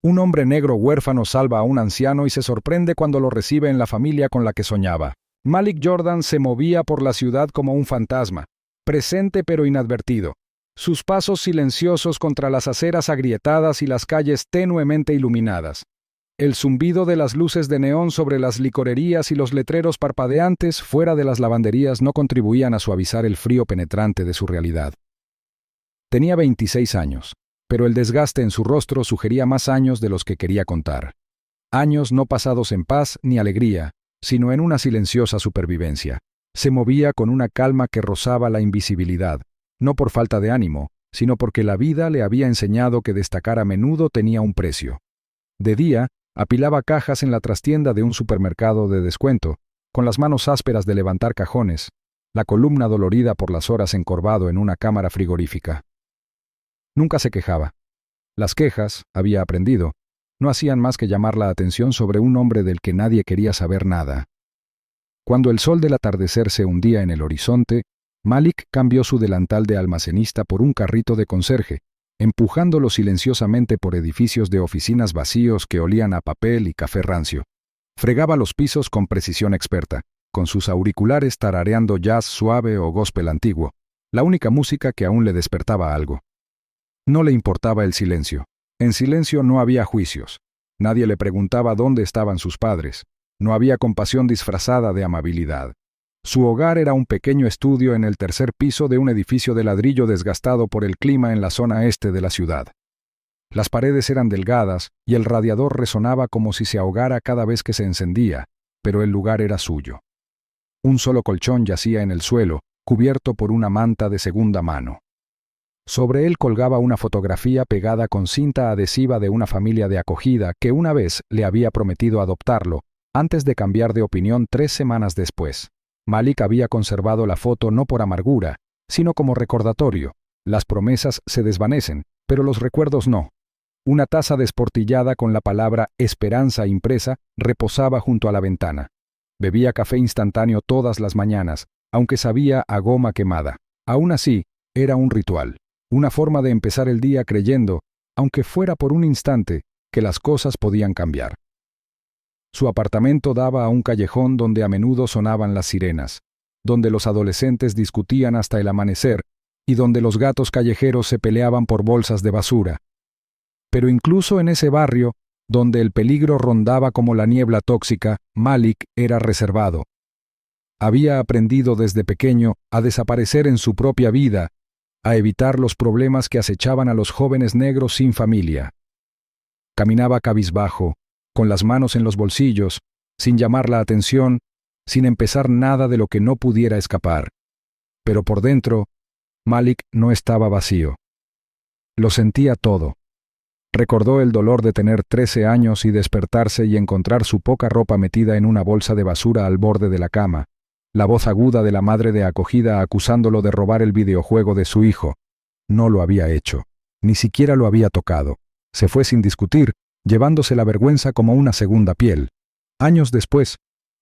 Un hombre negro huérfano salva a un anciano y se sorprende cuando lo recibe en la familia con la que soñaba. Malik Jordan se movía por la ciudad como un fantasma, presente pero inadvertido. Sus pasos silenciosos contra las aceras agrietadas y las calles tenuemente iluminadas. El zumbido de las luces de neón sobre las licorerías y los letreros parpadeantes fuera de las lavanderías no contribuían a suavizar el frío penetrante de su realidad. Tenía 26 años, pero el desgaste en su rostro sugería más años de los que quería contar. Años no pasados en paz ni alegría, sino en una silenciosa supervivencia. Se movía con una calma que rozaba la invisibilidad, no por falta de ánimo, sino porque la vida le había enseñado que destacar a menudo tenía un precio. De día, apilaba cajas en la trastienda de un supermercado de descuento, con las manos ásperas de levantar cajones, la columna dolorida por las horas encorvado en una cámara frigorífica. Nunca se quejaba. Las quejas, había aprendido, no hacían más que llamar la atención sobre un hombre del que nadie quería saber nada. Cuando el sol del atardecer se hundía en el horizonte, Malik cambió su delantal de almacenista por un carrito de conserje, empujándolo silenciosamente por edificios de oficinas vacíos que olían a papel y café rancio. Fregaba los pisos con precisión experta, con sus auriculares tarareando jazz suave o gospel antiguo, la única música que aún le despertaba algo. No le importaba el silencio. En silencio no había juicios. Nadie le preguntaba dónde estaban sus padres. No había compasión disfrazada de amabilidad. Su hogar era un pequeño estudio en el tercer piso de un edificio de ladrillo desgastado por el clima en la zona este de la ciudad. Las paredes eran delgadas y el radiador resonaba como si se ahogara cada vez que se encendía, pero el lugar era suyo. Un solo colchón yacía en el suelo, cubierto por una manta de segunda mano. Sobre él colgaba una fotografía pegada con cinta adhesiva de una familia de acogida que una vez le había prometido adoptarlo, antes de cambiar de opinión 3 semanas después. Malik había conservado la foto no por amargura, sino como recordatorio. Las promesas se desvanecen, pero los recuerdos no. Una taza desportillada con la palabra esperanza impresa reposaba junto a la ventana. Bebía café instantáneo todas las mañanas, aunque sabía a goma quemada. Aún así, era un ritual, una forma de empezar el día creyendo, aunque fuera por un instante, que las cosas podían cambiar. Su apartamento daba a un callejón donde a menudo sonaban las sirenas, donde los adolescentes discutían hasta el amanecer y donde los gatos callejeros se peleaban por bolsas de basura. Pero incluso en ese barrio, donde el peligro rondaba como la niebla tóxica, Malik era reservado. Había aprendido desde pequeño a desaparecer en su propia vida, a evitar los problemas que acechaban a los jóvenes negros sin familia. Caminaba cabizbajo, con las manos en los bolsillos, sin llamar la atención, sin empezar nada de lo que no pudiera escapar. Pero por dentro, Malik no estaba vacío. Lo sentía todo. Recordó el dolor de tener 13 años y despertarse y encontrar su poca ropa metida en una bolsa de basura al borde de la cama, la voz aguda de la madre de acogida acusándolo de robar el videojuego de su hijo. No lo había hecho, ni siquiera lo había tocado. Se fue sin discutir, llevándose la vergüenza como una segunda piel. Años después,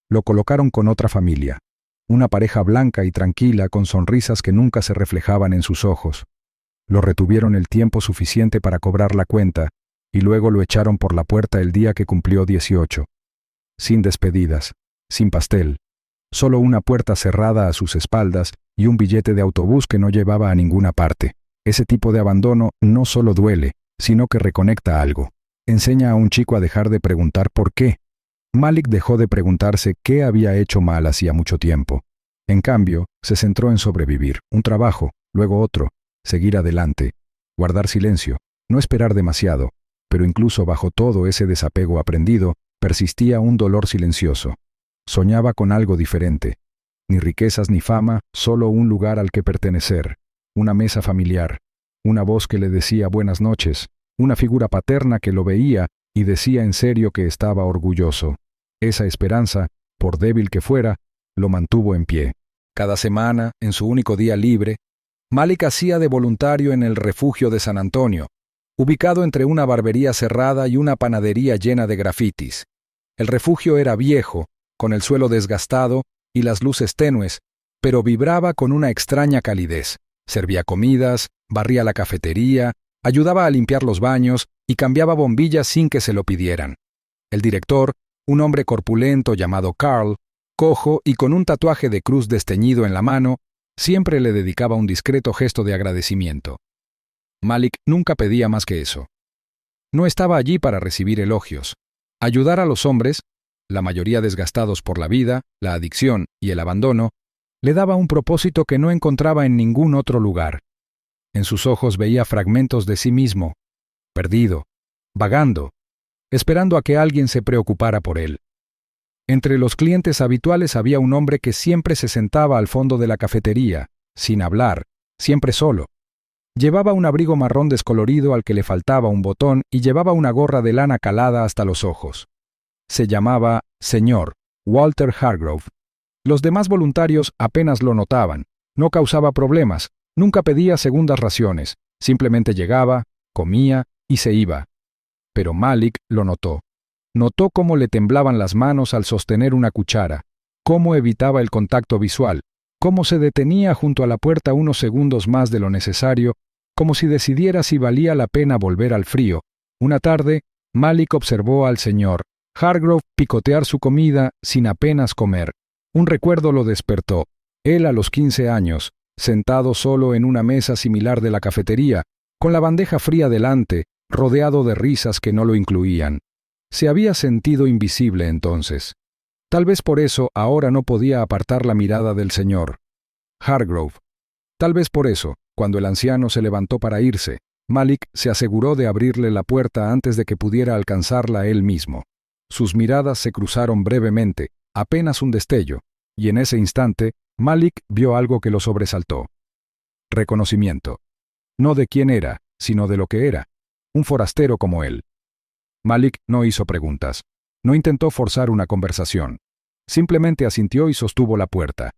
lo colocaron con otra familia, una pareja blanca y tranquila con sonrisas que nunca se reflejaban en sus ojos. Lo retuvieron el tiempo suficiente para cobrar la cuenta, y luego lo echaron por la puerta el día que cumplió 18. Sin despedidas, sin pastel, solo una puerta cerrada a sus espaldas y un billete de autobús que no llevaba a ninguna parte. Ese tipo de abandono no solo duele, sino que reconecta algo. Enseña a un chico a dejar de preguntar por qué. Malik dejó de preguntarse qué había hecho mal hacía mucho tiempo. En cambio, se centró en sobrevivir, un trabajo, luego otro, seguir adelante, guardar silencio, no esperar demasiado, pero incluso bajo todo ese desapego aprendido, persistía un dolor silencioso. Soñaba con algo diferente. Ni riquezas ni fama, solo un lugar al que pertenecer, una mesa familiar, una voz que le decía buenas noches, una figura paterna que lo veía y decía en serio que estaba orgulloso. Esa esperanza, por débil que fuera, lo mantuvo en pie. Cada semana, en su único día libre, Malik hacía de voluntario en el refugio de San Antonio, ubicado entre una barbería cerrada y una panadería llena de grafitis. El refugio era viejo, con el suelo desgastado y las luces tenues, pero vibraba con una extraña calidez. Servía comidas, barría la cafetería, ayudaba a limpiar los baños y cambiaba bombillas sin que se lo pidieran. El director, un hombre corpulento llamado Carl, cojo y con un tatuaje de cruz desteñido en la mano, siempre le dedicaba un discreto gesto de agradecimiento. Malik nunca pedía más que eso. No estaba allí para recibir elogios. Ayudar a los hombres, la mayoría desgastados por la vida, la adicción y el abandono, le daba un propósito que no encontraba en ningún otro lugar. En sus ojos veía fragmentos de sí mismo, perdido, vagando, esperando a que alguien se preocupara por él. Entre los clientes habituales había un hombre que siempre se sentaba al fondo de la cafetería, sin hablar, siempre solo. Llevaba un abrigo marrón descolorido al que le faltaba un botón y llevaba una gorra de lana calada hasta los ojos. Se llamaba Señor Walter Hargrove. Los demás voluntarios apenas lo notaban, no causaba problemas, nunca pedía segundas raciones, simplemente llegaba, comía y se iba. Pero Malik lo notó. Notó cómo le temblaban las manos al sostener una cuchara, cómo evitaba el contacto visual, cómo se detenía junto a la puerta unos segundos más de lo necesario, como si decidiera si valía la pena volver al frío. Una tarde, Malik observó al señor Hargrove picotear su comida sin apenas comer. Un recuerdo lo despertó. Él a los 15 años, sentado solo en una mesa similar de la cafetería, con la bandeja fría delante, rodeado de risas que no lo incluían. Se había sentido invisible entonces. Tal vez por eso ahora no podía apartar la mirada del señor Hargrove. Tal vez por eso, cuando el anciano se levantó para irse, Malik se aseguró de abrirle la puerta antes de que pudiera alcanzarla él mismo. Sus miradas se cruzaron brevemente, apenas un destello, y en ese instante, Malik vio algo que lo sobresaltó. Reconocimiento. No de quién era, sino de lo que era. Un forastero como él. Malik no hizo preguntas. No intentó forzar una conversación. Simplemente asintió y sostuvo la puerta.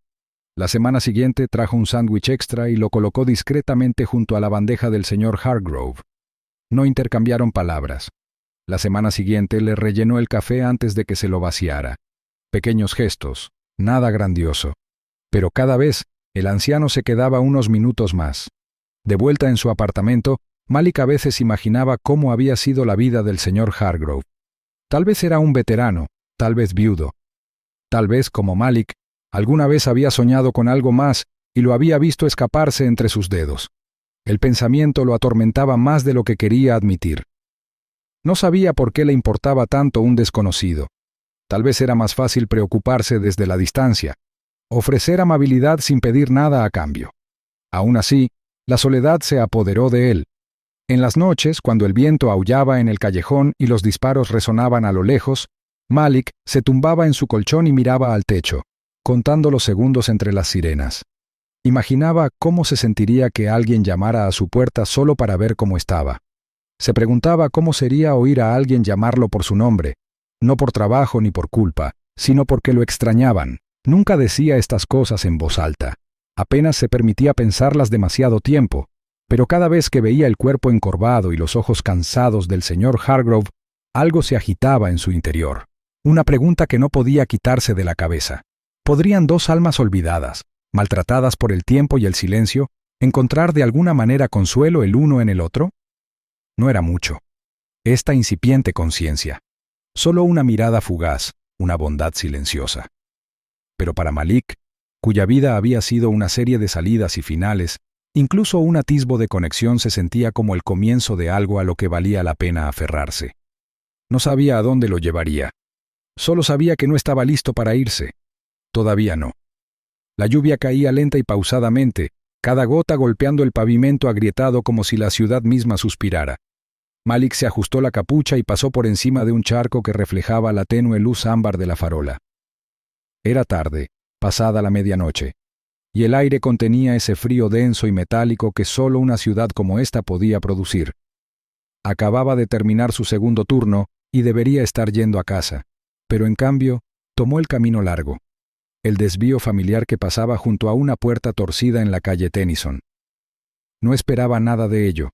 La semana siguiente trajo un sándwich extra y lo colocó discretamente junto a la bandeja del señor Hargrove. No intercambiaron palabras. La semana siguiente le rellenó el café antes de que se lo vaciara. Pequeños gestos, nada grandioso. Pero cada vez, el anciano se quedaba unos minutos más. De vuelta en su apartamento, Malik a veces imaginaba cómo había sido la vida del señor Hargrove. Tal vez era un veterano, tal vez viudo. Tal vez, como Malik, alguna vez había soñado con algo más y lo había visto escaparse entre sus dedos. El pensamiento lo atormentaba más de lo que quería admitir. No sabía por qué le importaba tanto un desconocido. Tal vez era más fácil preocuparse desde la distancia, ofrecer amabilidad sin pedir nada a cambio. Aún así, la soledad se apoderó de él. En las noches, cuando el viento aullaba en el callejón y los disparos resonaban a lo lejos, Malik se tumbaba en su colchón y miraba al techo, contando los segundos entre las sirenas. Imaginaba cómo se sentiría que alguien llamara a su puerta solo para ver cómo estaba. Se preguntaba cómo sería oír a alguien llamarlo por su nombre, no por trabajo ni por culpa, sino porque lo extrañaban. Nunca decía estas cosas en voz alta. Apenas se permitía pensarlas demasiado tiempo, pero cada vez que veía el cuerpo encorvado y los ojos cansados del señor Hargrove, algo se agitaba en su interior. Una pregunta que no podía quitarse de la cabeza. ¿Podrían dos almas olvidadas, maltratadas por el tiempo y el silencio, encontrar de alguna manera consuelo el uno en el otro? No era mucho. Esta incipiente conciencia. Solo una mirada fugaz, una bondad silenciosa. Pero para Malik, cuya vida había sido una serie de salidas y finales, incluso un atisbo de conexión se sentía como el comienzo de algo a lo que valía la pena aferrarse. No sabía a dónde lo llevaría. Solo sabía que no estaba listo para irse. Todavía no. La lluvia caía lenta y pausadamente, cada gota golpeando el pavimento agrietado como si la ciudad misma suspirara. Malik se ajustó la capucha y pasó por encima de un charco que reflejaba la tenue luz ámbar de la farola. Era tarde, pasada la medianoche, y el aire contenía ese frío denso y metálico que solo una ciudad como esta podía producir. Acababa de terminar su segundo turno y debería estar yendo a casa, pero en cambio tomó el camino largo, el desvío familiar que pasaba junto a una puerta torcida en la calle Tennyson. No esperaba nada de ello.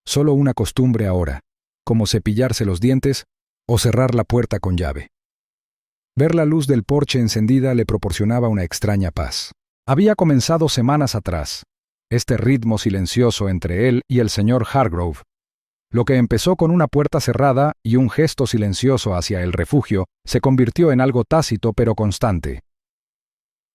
Solo una costumbre ahora, como cepillarse los dientes o cerrar la puerta con llave. Ver la luz del porche encendida le proporcionaba una extraña paz. Había comenzado semanas atrás, este ritmo silencioso entre él y el señor Hargrove. Lo que empezó con una puerta cerrada y un gesto silencioso hacia el refugio se convirtió en algo tácito pero constante.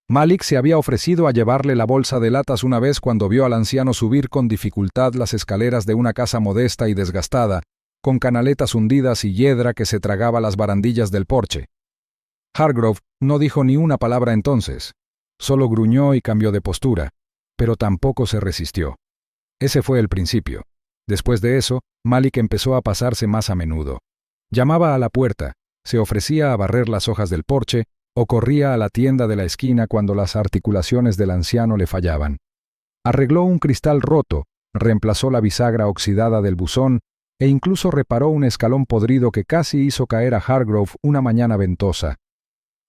Malik se había ofrecido a llevarle la bolsa de latas una vez cuando vio al anciano subir con dificultad las escaleras de una casa modesta y desgastada, con canaletas hundidas y hiedra que se tragaba las barandillas del porche. Hargrove no dijo ni una palabra entonces, solo gruñó y cambió de postura, pero tampoco se resistió. Ese fue el principio. Después de eso, Malik empezó a pasarse más a menudo. Llamaba a la puerta, se ofrecía a barrer las hojas del porche o corría a la tienda de la esquina cuando las articulaciones del anciano le fallaban. Arregló un cristal roto, reemplazó la bisagra oxidada del buzón e incluso reparó un escalón podrido que casi hizo caer a Hargrove una mañana ventosa.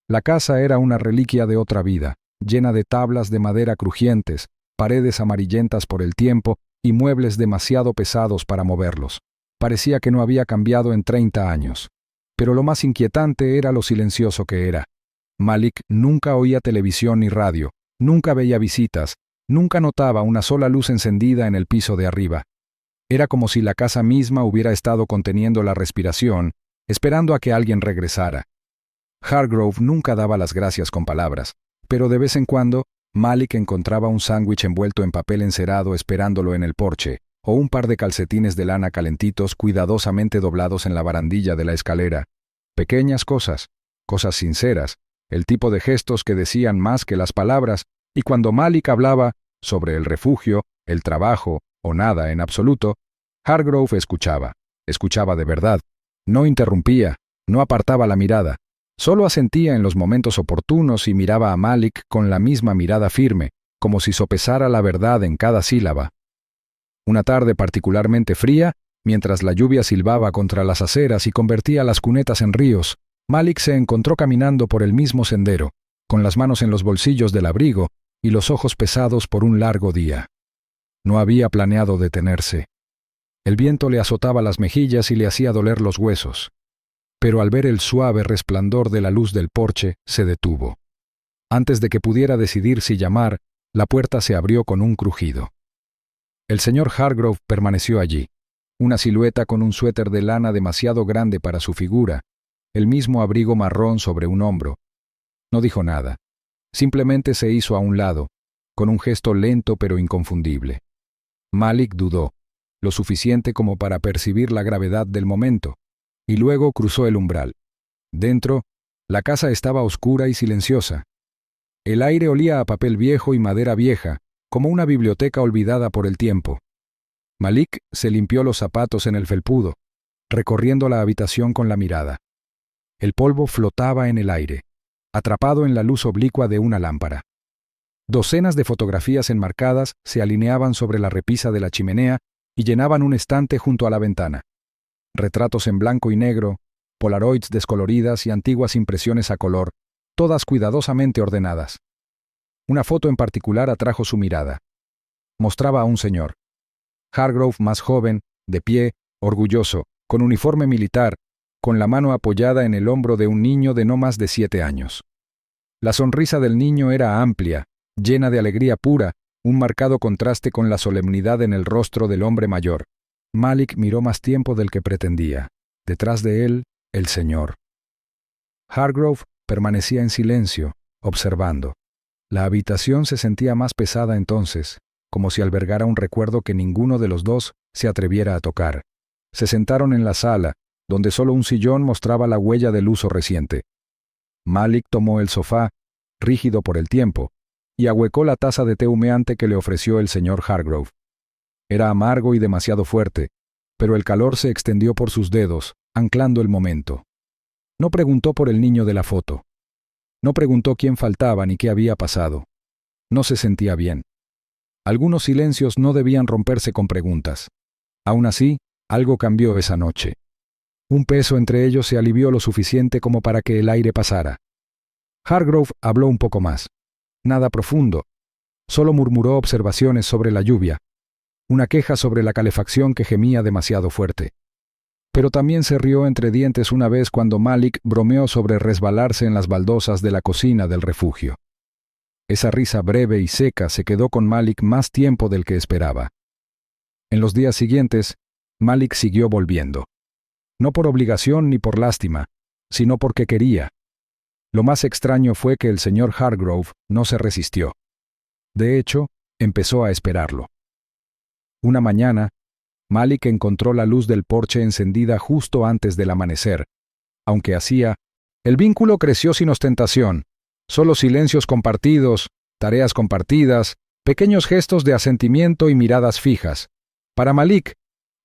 La casa era una reliquia de otra vida, llena de tablas de madera crujientes, paredes amarillentas por el tiempo y muebles demasiado pesados para moverlos. Parecía que no había cambiado en 30 años. Pero lo más inquietante era lo silencioso que era. Malik nunca oía televisión ni radio, nunca veía visitas, nunca notaba una sola luz encendida en el piso de arriba. Era como si la casa misma hubiera estado conteniendo la respiración, esperando a que alguien regresara. Hargrove nunca daba las gracias con palabras, pero de vez en cuando Malik encontraba un sándwich envuelto en papel encerado esperándolo en el porche, o un par de calcetines de lana calentitos cuidadosamente doblados en la barandilla de la escalera. Pequeñas cosas, cosas sinceras, el tipo de gestos que decían más que las palabras, y cuando Malik hablaba sobre el refugio, el trabajo, o nada en absoluto, Hargrove escuchaba de verdad, no interrumpía, no apartaba la mirada. Solo asentía en los momentos oportunos y miraba a Malik con la misma mirada firme, como si sopesara la verdad en cada sílaba. Una tarde particularmente fría, mientras la lluvia silbaba contra las aceras y convertía las cunetas en ríos, Malik se encontró caminando por el mismo sendero, con las manos en los bolsillos del abrigo y los ojos pesados por un largo día. No había planeado detenerse. El viento le azotaba las mejillas y le hacía doler los huesos. Pero al ver el suave resplandor de la luz del porche, se detuvo. Antes de que pudiera decidir si llamar, la puerta se abrió con un crujido. El señor Hargrove permaneció allí, una silueta con un suéter de lana demasiado grande para su figura, el mismo abrigo marrón sobre un hombro. No dijo nada, simplemente se hizo a un lado, con un gesto lento pero inconfundible. Malik dudó, lo suficiente como para percibir la gravedad del momento, y luego cruzó el umbral. Dentro, la casa estaba oscura y silenciosa. El aire olía a papel viejo y madera vieja, como una biblioteca olvidada por el tiempo. Malik se limpió los zapatos en el felpudo, recorriendo la habitación con la mirada. El polvo flotaba en el aire, atrapado en la luz oblicua de una lámpara. Docenas de fotografías enmarcadas se alineaban sobre la repisa de la chimenea y llenaban un estante junto a la ventana. Retratos en blanco y negro, polaroids descoloridas y antiguas impresiones a color, todas cuidadosamente ordenadas. Una foto en particular atrajo su mirada. Mostraba a un señor. Hargrove más joven, de pie, orgulloso, con uniforme militar, con la mano apoyada en el hombro de un niño de no más de 7 años. La sonrisa del niño era amplia, llena de alegría pura, un marcado contraste con la solemnidad en el rostro del hombre mayor. Malik miró más tiempo del que pretendía. Detrás de él, el señor. Hargrove permanecía en silencio, observando. La habitación se sentía más pesada entonces, como si albergara un recuerdo que ninguno de los dos se atreviera a tocar. Se sentaron en la sala, donde solo un sillón mostraba la huella del uso reciente. Malik tomó el sofá, rígido por el tiempo, y ahuecó la taza de té humeante que le ofreció el señor Hargrove. Era amargo y demasiado fuerte, pero el calor se extendió por sus dedos, anclando el momento. No preguntó por el niño de la foto. No preguntó quién faltaba ni qué había pasado. No se sentía bien. Algunos silencios no debían romperse con preguntas. Aún así, algo cambió esa noche. Un peso entre ellos se alivió lo suficiente como para que el aire pasara. Hargrove habló un poco más. Nada profundo. Solo murmuró observaciones sobre la lluvia, una queja sobre la calefacción que gemía demasiado fuerte. Pero también se rió entre dientes una vez cuando Malik bromeó sobre resbalarse en las baldosas de la cocina del refugio. Esa risa breve y seca se quedó con Malik más tiempo del que esperaba. En los días siguientes, Malik siguió volviendo. No por obligación ni por lástima, sino porque quería. Lo más extraño fue que el señor Hargrove no se resistió. De hecho, empezó a esperarlo. Una mañana, Malik encontró la luz del porche encendida justo antes del amanecer. Aunque el vínculo creció sin ostentación, solo silencios compartidos, tareas compartidas, pequeños gestos de asentimiento y miradas fijas. Para Malik,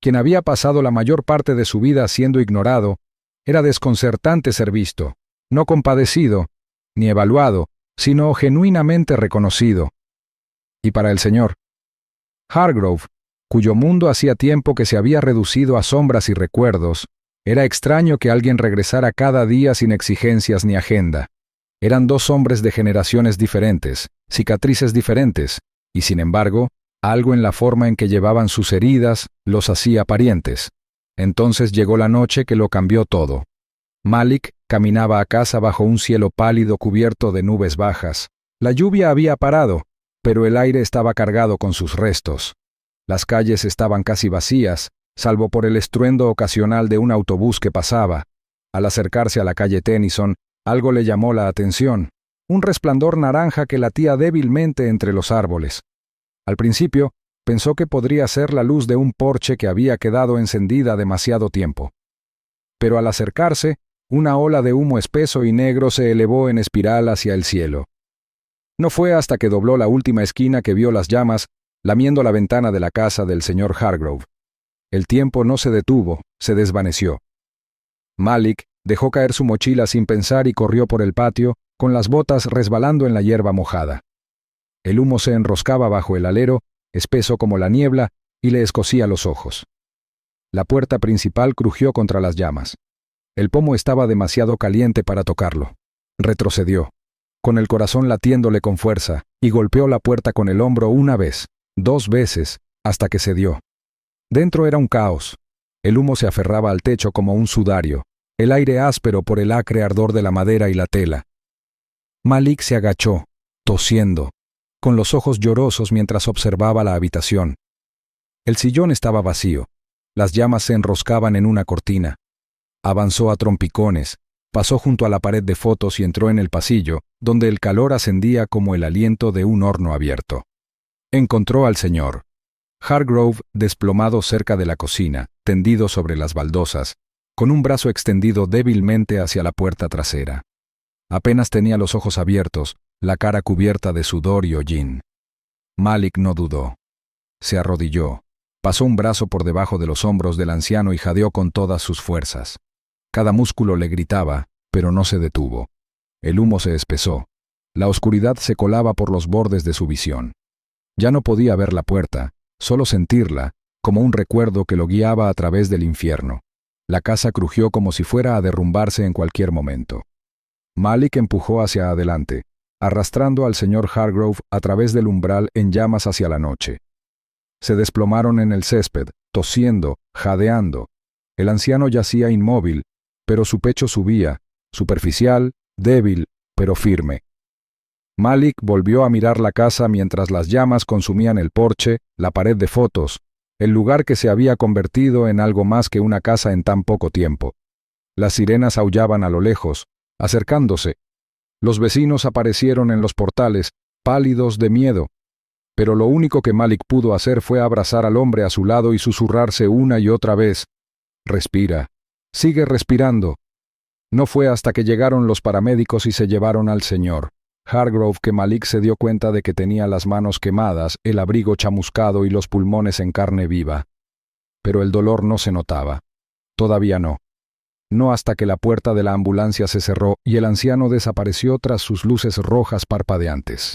quien había pasado la mayor parte de su vida siendo ignorado, era desconcertante ser visto, no compadecido, ni evaluado, sino genuinamente reconocido. Y para el señor Hargrove, cuyo mundo hacía tiempo que se había reducido a sombras y recuerdos, era extraño que alguien regresara cada día sin exigencias ni agenda. Eran dos hombres de generaciones diferentes, cicatrices diferentes, y sin embargo, algo en la forma en que llevaban sus heridas los hacía parientes. Entonces llegó la noche que lo cambió todo. Malik caminaba a casa bajo un cielo pálido cubierto de nubes bajas. La lluvia había parado, pero el aire estaba cargado con sus restos. Las calles estaban casi vacías, salvo por el estruendo ocasional de un autobús que pasaba. Al acercarse a la calle Tennyson, algo le llamó la atención, un resplandor naranja que latía débilmente entre los árboles. Al principio, pensó que podría ser la luz de un porche que había quedado encendida demasiado tiempo. Pero al acercarse, una ola de humo espeso y negro se elevó en espiral hacia el cielo. No fue hasta que dobló la última esquina que vio las llamas lamiendo la ventana de la casa del señor Hargrove. El tiempo no se detuvo, se desvaneció. Malik dejó caer su mochila sin pensar y corrió por el patio, con las botas resbalando en la hierba mojada. El humo se enroscaba bajo el alero, espeso como la niebla, y le escocía los ojos. La puerta principal crujió contra las llamas. El pomo estaba demasiado caliente para tocarlo. Retrocedió, con el corazón latiéndole con fuerza, y golpeó la puerta con el hombro una vez, 2 veces, hasta que cedió. Dentro era un caos. El humo se aferraba al techo como un sudario, el aire áspero por el acre ardor de la madera y la tela. Malik se agachó, tosiendo, con los ojos llorosos mientras observaba la habitación. El sillón estaba vacío. Las llamas se enroscaban en una cortina. Avanzó a trompicones, pasó junto a la pared de fotos y entró en el pasillo, donde el calor ascendía como el aliento de un horno abierto. Encontró al señor Hargrove desplomado cerca de la cocina, tendido sobre las baldosas, con un brazo extendido débilmente hacia la puerta trasera. Apenas tenía los ojos abiertos, la cara cubierta de sudor y hollín. Malik no dudó. Se arrodilló, pasó un brazo por debajo de los hombros del anciano y jadeó con todas sus fuerzas. Cada músculo le gritaba, pero no se detuvo. El humo se espesó. La oscuridad se colaba por los bordes de su visión. Ya no podía ver la puerta, solo sentirla, como un recuerdo que lo guiaba a través del infierno. La casa crujió como si fuera a derrumbarse en cualquier momento. Malik empujó hacia adelante, arrastrando al señor Hargrove a través del umbral en llamas hacia la noche. Se desplomaron en el césped, tosiendo, jadeando. El anciano yacía inmóvil, pero su pecho subía, superficial, débil, pero firme. Malik volvió a mirar la casa mientras las llamas consumían el porche, la pared de fotos, el lugar que se había convertido en algo más que una casa en tan poco tiempo. Las sirenas aullaban a lo lejos, acercándose. Los vecinos aparecieron en los portales, pálidos de miedo. Pero lo único que Malik pudo hacer fue abrazar al hombre a su lado y susurrarse una y otra vez: «Respira, sigue respirando». No fue hasta que llegaron los paramédicos y se llevaron al señor Hargrove que Malik se dio cuenta de que tenía las manos quemadas, el abrigo chamuscado y los pulmones en carne viva. Pero el dolor no se notaba. Todavía no. No hasta que la puerta de la ambulancia se cerró y el anciano desapareció tras sus luces rojas parpadeantes.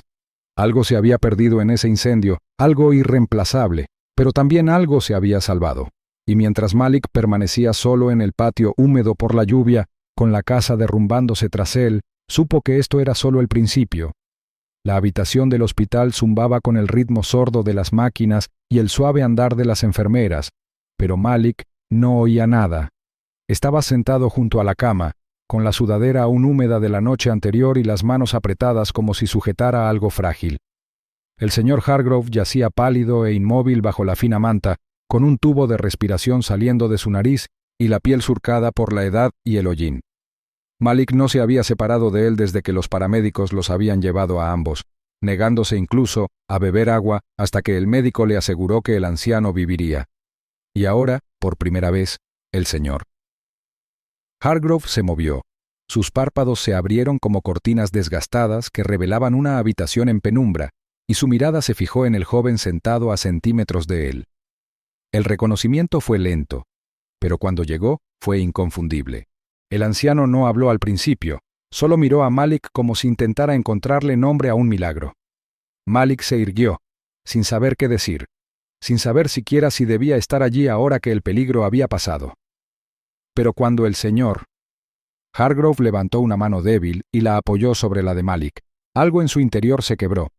Algo se había perdido en ese incendio, algo irreemplazable, pero también algo se había salvado. Y mientras Malik permanecía solo en el patio húmedo por la lluvia, con la casa derrumbándose tras él, supo que esto era solo el principio. La habitación del hospital zumbaba con el ritmo sordo de las máquinas y el suave andar de las enfermeras, pero Malik no oía nada. Estaba sentado junto a la cama, con la sudadera aún húmeda de la noche anterior y las manos apretadas como si sujetara algo frágil. El señor Hargrove yacía pálido e inmóvil bajo la fina manta, con un tubo de respiración saliendo de su nariz y la piel surcada por la edad y el hollín. Malik no se había separado de él desde que los paramédicos los habían llevado a ambos, negándose incluso a beber agua hasta que el médico le aseguró que el anciano viviría. Y ahora, por primera vez, el señor. Hargrove se movió. Sus párpados se abrieron como cortinas desgastadas que revelaban una habitación en penumbra, y su mirada se fijó en el joven sentado a centímetros de él. El reconocimiento fue lento, pero cuando llegó fue inconfundible. El anciano no habló al principio, solo miró a Malik como si intentara encontrarle nombre a un milagro. Malik se irguió, sin saber qué decir, sin saber siquiera si debía estar allí ahora que el peligro había pasado. Pero cuando el señor... Hargrove levantó una mano débil y la apoyó sobre la de Malik. Algo en su interior se quebró,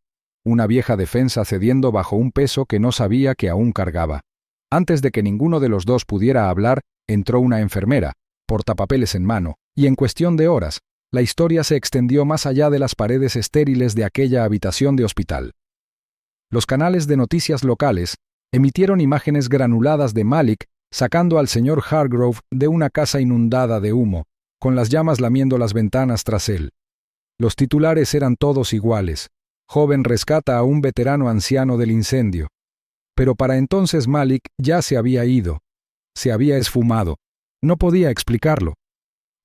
una vieja defensa cediendo bajo un peso que no sabía que aún cargaba. Antes de que ninguno de los dos pudiera hablar, entró una enfermera, portapapeles en mano, y en cuestión de horas, la historia se extendió más allá de las paredes estériles de aquella habitación de hospital. Los canales de noticias locales emitieron imágenes granuladas de Malik sacando al señor Hargrove de una casa inundada de humo, con las llamas lamiendo las ventanas tras él. Los titulares eran todos iguales. Joven rescata a un veterano anciano del incendio. Pero para entonces Malik ya se había ido. Se había esfumado. No podía explicarlo.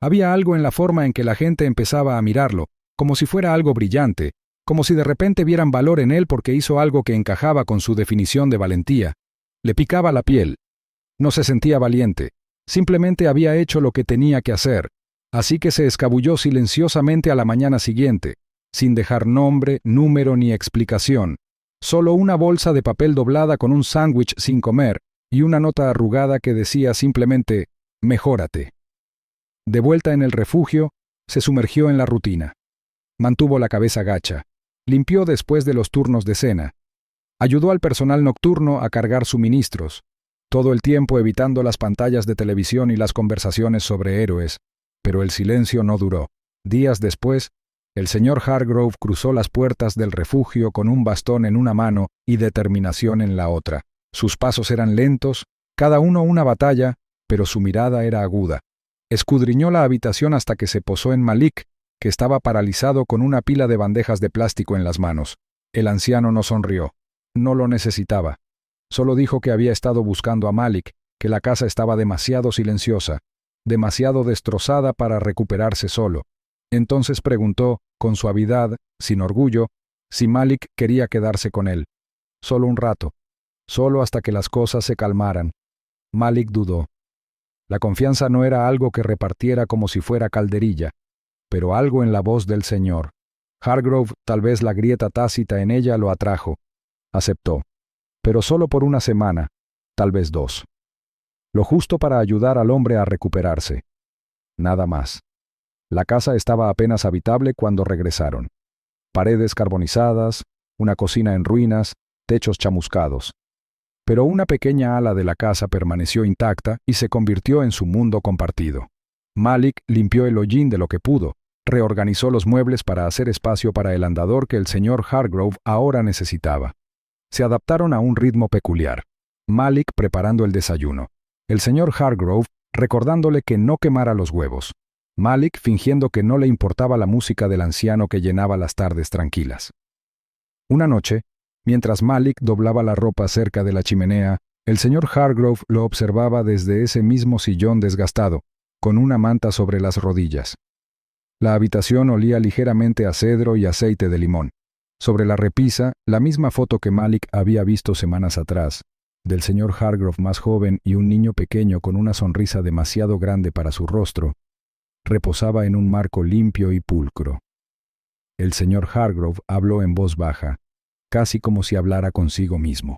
Había algo en la forma en que la gente empezaba a mirarlo, como si fuera algo brillante, como si de repente vieran valor en él porque hizo algo que encajaba con su definición de valentía. Le picaba la piel. No se sentía valiente. Simplemente había hecho lo que tenía que hacer. Así que se escabulló silenciosamente a la mañana siguiente, sin dejar nombre, número ni explicación. Solo una bolsa de papel doblada con un sándwich sin comer y una nota arrugada que decía simplemente, «Mejórate». De vuelta en el refugio, se sumergió en la rutina. Mantuvo la cabeza gacha. Limpió después de los turnos de cena. Ayudó al personal nocturno a cargar suministros, todo el tiempo evitando las pantallas de televisión y las conversaciones sobre héroes. Pero el silencio no duró. Días después, el señor Hargrove cruzó las puertas del refugio con un bastón en una mano y determinación en la otra. Sus pasos eran lentos, cada uno una batalla, pero su mirada era aguda. Escudriñó la habitación hasta que se posó en Malik, que estaba paralizado con una pila de bandejas de plástico en las manos. El anciano no sonrió. No lo necesitaba. Solo dijo que había estado buscando a Malik, que la casa estaba demasiado silenciosa, demasiado destrozada para recuperarse solo. Entonces preguntó, con suavidad, sin orgullo, si Malik quería quedarse con él. Solo un rato. Solo hasta que las cosas se calmaran. Malik dudó. La confianza no era algo que repartiera como si fuera calderilla, pero algo en la voz del señor. Hargrove, tal vez la grieta tácita en ella lo atrajo. Aceptó. Pero solo por una semana, tal vez 2. Lo justo para ayudar al hombre a recuperarse. Nada más. La casa estaba apenas habitable cuando regresaron. Paredes carbonizadas, una cocina en ruinas, techos chamuscados. Pero una pequeña ala de la casa permaneció intacta y se convirtió en su mundo compartido. Malik limpió el hollín de lo que pudo, reorganizó los muebles para hacer espacio para el andador que el señor Hargrove ahora necesitaba. Se adaptaron a un ritmo peculiar. Malik preparando el desayuno. El señor Hargrove recordándole que no quemara los huevos. Malik fingiendo que no le importaba la música del anciano que llenaba las tardes tranquilas. Una noche, mientras Malik doblaba la ropa cerca de la chimenea, el señor Hargrove lo observaba desde ese mismo sillón desgastado, con una manta sobre las rodillas. La habitación olía ligeramente a cedro y aceite de limón. Sobre la repisa, la misma foto que Malik había visto semanas atrás, del señor Hargrove más joven y un niño pequeño con una sonrisa demasiado grande para su rostro, reposaba en un marco limpio y pulcro. El señor Hargrove habló en voz baja, casi como si hablara consigo mismo.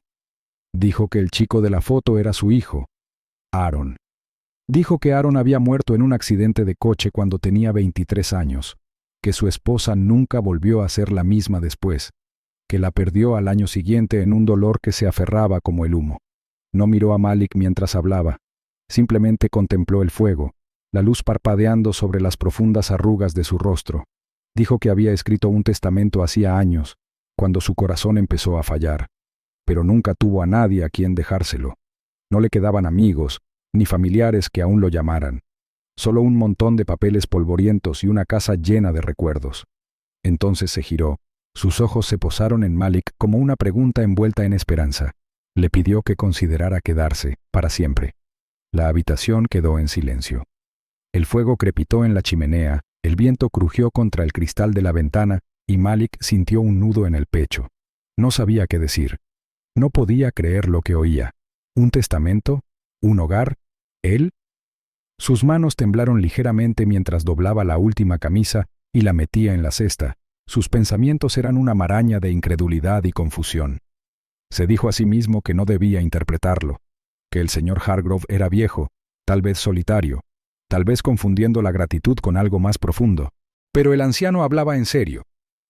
Dijo que el chico de la foto era su hijo, Aaron. Dijo que Aaron había muerto en un accidente de coche cuando tenía 23 años, que su esposa nunca volvió a ser la misma después, que la perdió al año siguiente en un dolor que se aferraba como el humo. No miró a Malik mientras hablaba, simplemente contempló el fuego, la luz parpadeando sobre las profundas arrugas de su rostro. Dijo que había escrito un testamento hacía años, cuando su corazón empezó a fallar, pero nunca tuvo a nadie a quien dejárselo. No le quedaban amigos, ni familiares que aún lo llamaran. Solo un montón de papeles polvorientos y una casa llena de recuerdos. Entonces se giró. Sus ojos se posaron en Malik como una pregunta envuelta en esperanza. Le pidió que considerara quedarse, para siempre. La habitación quedó en silencio. El fuego crepitó en la chimenea, el viento crujió contra el cristal de la ventana y Malik sintió un nudo en el pecho. No sabía qué decir. No podía creer lo que oía. ¿Un testamento? ¿Un hogar? ¿Él? Sus manos temblaron ligeramente mientras doblaba la última camisa y la metía en la cesta. Sus pensamientos eran una maraña de incredulidad y confusión. Se dijo a sí mismo que no debía interpretarlo, que el señor Hargrove era viejo, tal vez solitario, tal vez confundiendo la gratitud con algo más profundo. Pero el anciano hablaba en serio.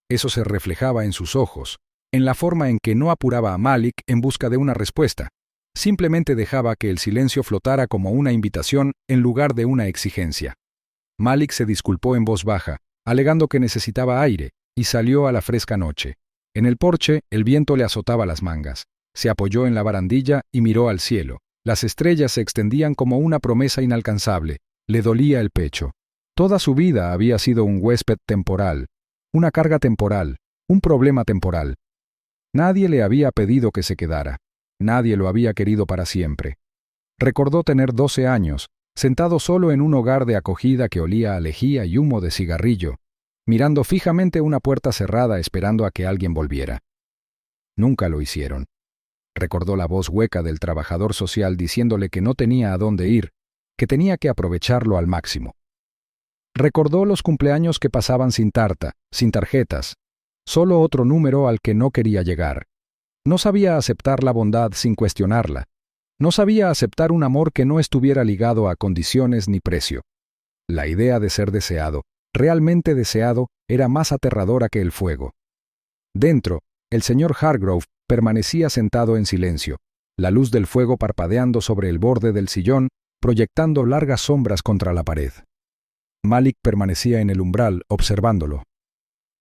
Eso se reflejaba en sus ojos, en la forma en que no apuraba a Malik en busca de una respuesta. Simplemente dejaba que el silencio flotara como una invitación en lugar de una exigencia. Malik se disculpó en voz baja, alegando que necesitaba aire, y salió a la fresca noche. En el porche, el viento le azotaba las mangas. Se apoyó en la barandilla y miró al cielo. Las estrellas se extendían como una promesa inalcanzable. Le dolía el pecho. Toda su vida había sido un huésped temporal, una carga temporal, un problema temporal. Nadie le había pedido que se quedara. Nadie lo había querido para siempre. Recordó tener 12 años, sentado solo en un hogar de acogida que olía a lejía y humo de cigarrillo, mirando fijamente una puerta cerrada esperando a que alguien volviera. Nunca lo hicieron. Recordó la voz hueca del trabajador social diciéndole que no tenía a dónde ir, que tenía que aprovecharlo al máximo. Recordó los cumpleaños que pasaban sin tarta, sin tarjetas, solo otro número al que no quería llegar. No sabía aceptar la bondad sin cuestionarla. No sabía aceptar un amor que no estuviera ligado a condiciones ni precio. La idea de ser deseado, realmente deseado, era más aterradora que el fuego. Dentro, el señor Hargrove permanecía sentado en silencio, la luz del fuego parpadeando sobre el borde del sillón, proyectando largas sombras contra la pared. Malik permanecía en el umbral, observándolo.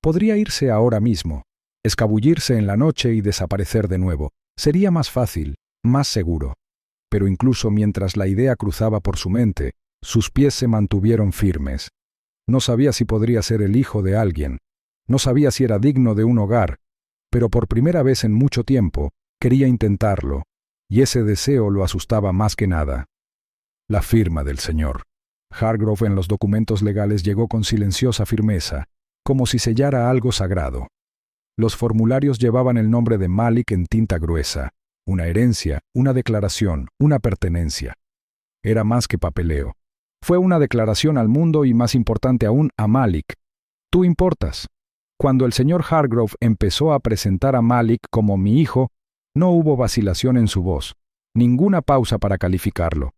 Podría irse ahora mismo, escabullirse en la noche y desaparecer de nuevo. Sería más fácil, más seguro. Pero incluso mientras la idea cruzaba por su mente, sus pies se mantuvieron firmes. No sabía si podría ser el hijo de alguien. No sabía si era digno de un hogar. Pero por primera vez en mucho tiempo, quería intentarlo, y ese deseo lo asustaba más que nada. La firma del señor. Hargrove en los documentos legales llegó con silenciosa firmeza, como si sellara algo sagrado. Los formularios llevaban el nombre de Malik en tinta gruesa, una herencia, una declaración, una pertenencia. Era más que papeleo. Fue una declaración al mundo y, más importante aún, a Malik. Tú importas. Cuando el señor Hargrove empezó a presentar a Malik como mi hijo, no hubo vacilación en su voz, ninguna pausa para calificarlo.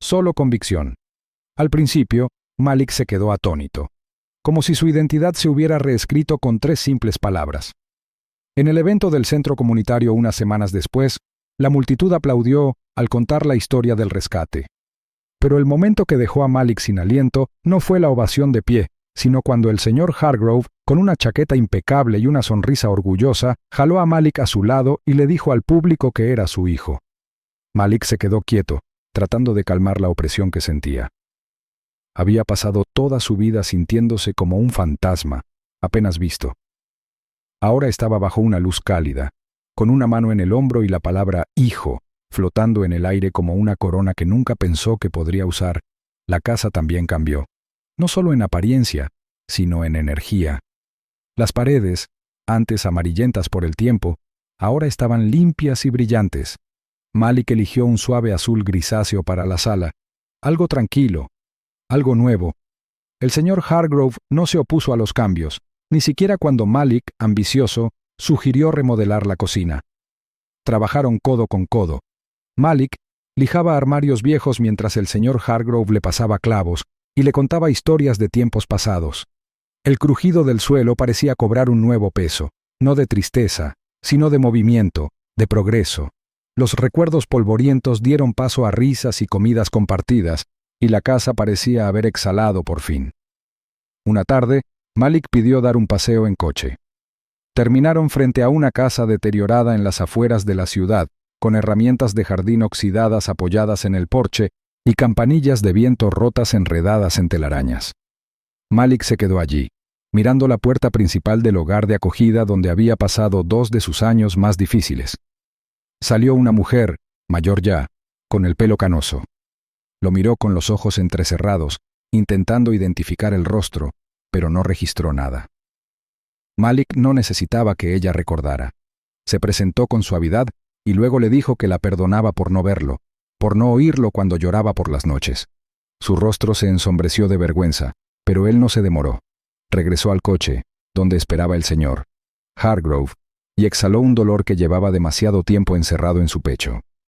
Solo convicción. Al principio, Malik se quedó atónito, como si su identidad se hubiera reescrito con 3 simples palabras. En el evento del centro comunitario unas semanas después, la multitud aplaudió al contar la historia del rescate. Pero el momento que dejó a Malik sin aliento no fue la ovación de pie, sino cuando el señor Hargrove, con una chaqueta impecable y una sonrisa orgullosa, jaló a Malik a su lado y le dijo al público que era su hijo. Malik se quedó quieto, tratando de calmar la opresión que sentía. Había pasado toda su vida sintiéndose como un fantasma, apenas visto. Ahora estaba bajo una luz cálida, con una mano en el hombro y la palabra hijo, flotando en el aire como una corona que nunca pensó que podría usar. La casa también cambió. No solo en apariencia, sino en energía. Las paredes, antes amarillentas por el tiempo, ahora estaban limpias y brillantes. Malik eligió un suave azul grisáceo para la sala, algo tranquilo, algo nuevo. El señor Hargrove no se opuso a los cambios, ni siquiera cuando Malik, ambicioso, sugirió remodelar la cocina. Trabajaron codo con codo. Malik lijaba armarios viejos mientras el señor Hargrove le pasaba clavos y le contaba historias de tiempos pasados. El crujido del suelo parecía cobrar un nuevo peso, no de tristeza, sino de movimiento, de progreso. Los recuerdos polvorientos dieron paso a risas y comidas compartidas, y la casa parecía haber exhalado por fin. Una tarde, Malik pidió dar un paseo en coche. Terminaron frente a una casa deteriorada en las afueras de la ciudad, con herramientas de jardín oxidadas apoyadas en el porche y campanillas de viento rotas enredadas en telarañas. Malik se quedó allí, mirando la puerta principal del hogar de acogida donde había pasado 2 de sus años más difíciles. Salió una mujer, mayor ya, con el pelo canoso. Lo miró con los ojos entrecerrados, intentando identificar el rostro, pero no registró nada. Malik no necesitaba que ella recordara. Se presentó con suavidad y luego le dijo que la perdonaba por no verlo, por no oírlo cuando lloraba por las noches. Su rostro se ensombreció de vergüenza, pero él no se demoró. Regresó al coche, donde esperaba el señor Hargrove, y exhaló un dolor que llevaba demasiado tiempo encerrado en su pecho.